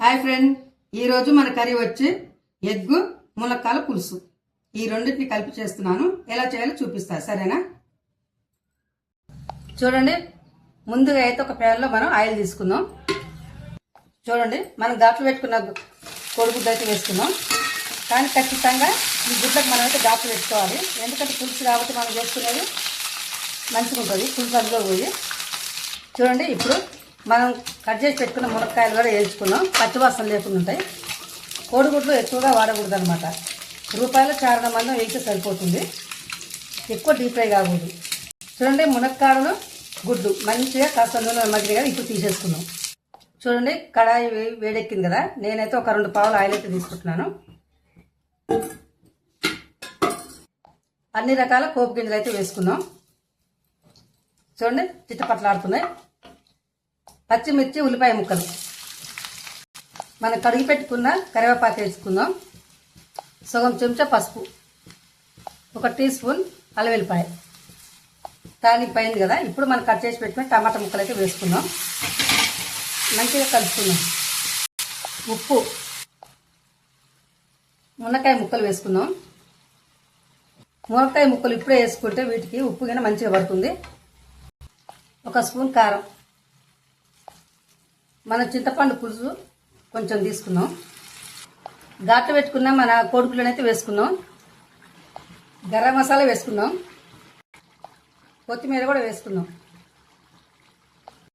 Hi friend, ఈరోజు మన curry వచ్చి ఎగ్గు ములక్కాల పులుసు. ఈ రెండింటిని కలిపి చేస్తున్నాను. ఎలా చేయాలో చూపిస్తా, సరేనా? చూడండి, ముందుగా అయితే ఒక ప్యాన్లో మనం ఆయిల్ తీసుకుందాం. చూడండి, మనం ఘాట్లు పెట్టుకున్న కోడిగుడ్డు అయితే వేసుకుందాం. కానీ ఖచ్చితంగా ఈ గుడ్లకు మనం అయితే ఘాట్లు పెట్టుకోవాలి. ఎందుకంటే పులుసు కాబట్టి మనం చేసుకునేది మంచిగా ఉంటుంది పులుసు అందులో పోయి. చూడండి, ఇప్పుడు మనం కట్ చేసి పెట్టుకున్న మునక్కాయలు కూడా వేయించుకున్నాం. పచ్చివాసన లేకుండా ఉంటాయి. కోడిగుడ్లు ఎక్కువగా వాడకూడదు అనమాట. రూపాయల చారణ మందం వేస్తే సరిపోతుంది. ఎక్కువ డీప్ ఫ్రై కాకూడదు. చూడండి, మునక్కాడలు గుడ్డు మంచిగా కాస్త నూనె మధ్యగా ఇప్పుడు తీసేసుకున్నాం. చూడండి, కడాయి వేడెక్కింది కదా. నేనైతే ఒక 2 పావులు ఆయిల్ అయితే తీసుకుంటున్నాను. అన్ని రకాల పోపు గింజలు అయితే వేసుకున్నాం. చూడండి, చిట్టపట్లాడుతున్నాయి. పచ్చిమిర్చి, ఉల్లిపాయ ముక్కలు, మనం కడిగి పెట్టుకున్న కరివేపాకు వేసుకుందాం. సగం చెంచా పసుపు, 1 టీ స్పూన్ అల్లం వెల్లిపాయ తాలింపు అయింది కదా. ఇప్పుడు మనం కట్ చేసి పెట్టుకుని టమాటా ముక్కలు అయితే వేసుకుందాం. మంచిగా కలుపుకుందాం. ఉప్పు, మునక్కాయ ముక్కలు వేసుకుందాం. మునక్కాయ ముక్కలు ఇప్పుడే వేసుకుంటే వీటికి ఉప్పు గిన మంచిగా పడుతుంది. 1 స్పూన్ కారం, మన చింతపండు పులుసు కొంచెం తీసుకుందాం. ఘాట్లు పెట్టుకున్న మన కోడిగుడ్లనైతే వేసుకుందాం. గరం మసాలా వేసుకుందాం. కొత్తిమీర కూడా వేసుకుందాం.